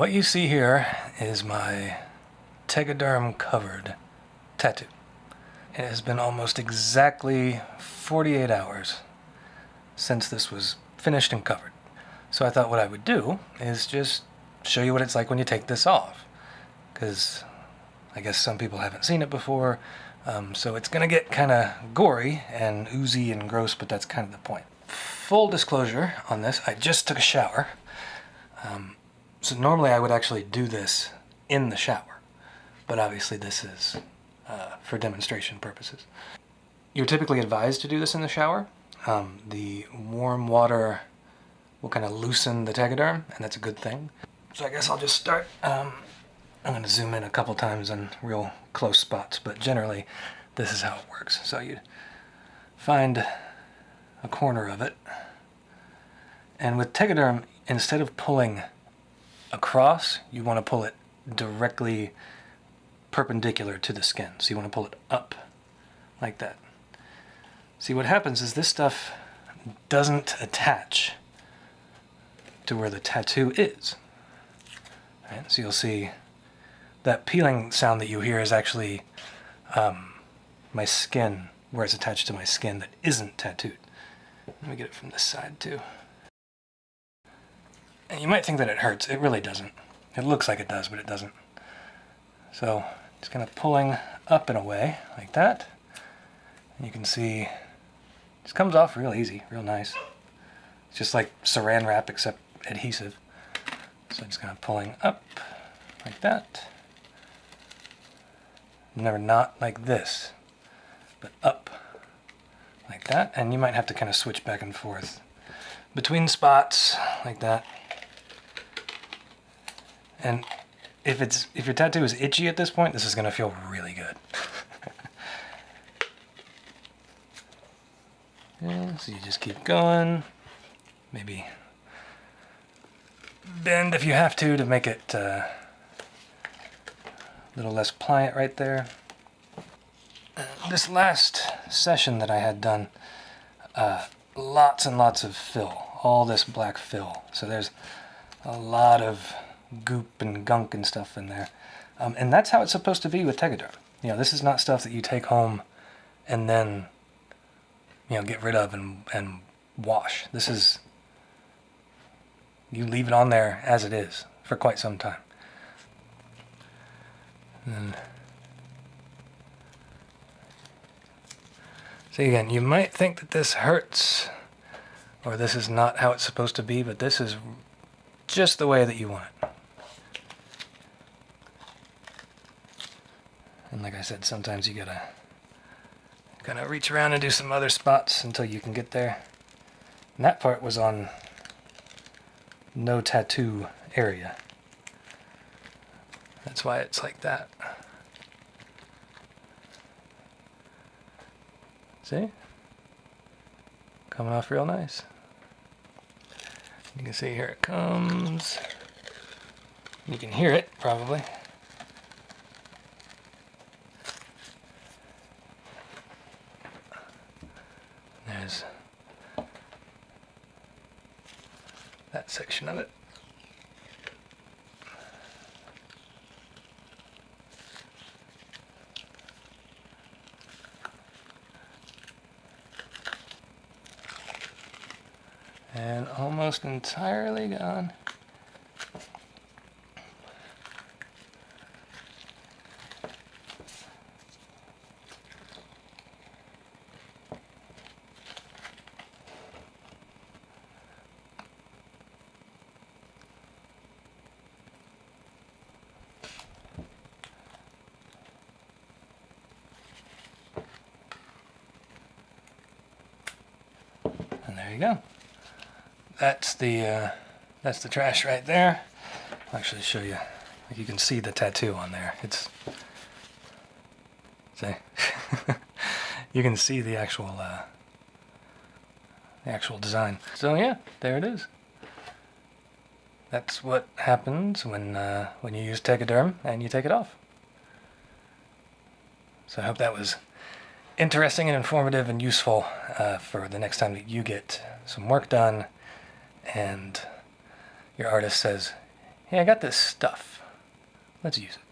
What you see here is my Tegaderm covered tattoo. It has been almost exactly 48 hours since this was finished and covered. So I thought what I would do is just show you what it's like when you take this off, because I guess some people haven't seen it before, so it's gonna get kind of gory and oozy and gross, but that's kind of the point. Full disclosure on this, I just took a shower. So normally I would actually do this in the shower, but obviously this is for demonstration purposes. You're typically advised to do this in the shower. The warm water will kind of loosen the Tegaderm, and that's a good thing. So I guess I'll just start. I'm going to zoom in a couple times in real close spots, but generally this is how it works. So you find a corner of it, and with Tegaderm, instead of pulling across, you want to pull it directly perpendicular to the skin. So you want to pull it up like that. See, what happens is this stuff doesn't attach to where the tattoo is. Right? So you'll see that peeling sound that you hear is actually my skin, where it's attached to my skin that isn't tattooed. Let me get it from this side too. And you might think that it hurts. It really doesn't. It looks like it does, but it doesn't. So just kind of pulling up and away like that. And you can see it just comes off real easy, real nice. It's just like saran wrap except adhesive. So just kind of pulling up like that. Never not like this, but up like that. And you might have to kind of switch back and forth between spots like that. And if your tattoo is itchy at this point, this is going to feel really good. Yeah, so you just keep going. Maybe bend if you have to make it a little less pliant right there. This last session that I had done, lots and lots of fill, all this black fill. So there's a lot of goop and gunk and stuff in there. And that's how it's supposed to be with Tegaderm. You know, this is not stuff that you take home and then, you know, get rid of and wash. This is, you leave it on there as it is for quite some time. And see, again, you might think that this hurts or this is not how it's supposed to be, but this is just the way that you want it. And like I said, sometimes you gotta kind of reach around and do some other spots until you can get there. And that part was on no tattoo area. That's why it's like that. See? Coming off real nice. You can see here it comes. You can hear it, probably. There's that section of it. And almost entirely gone. And there you go. That's the trash right there. I'll actually show you. Like, you can see the tattoo on there. It's, see, you can see the actual design. So yeah, there it is. That's what happens when you use Tegaderm and you take it off. So I hope that was interesting and informative and useful for the next time that you get some work done and your artist says, Hey, I got this stuff. Let's use it.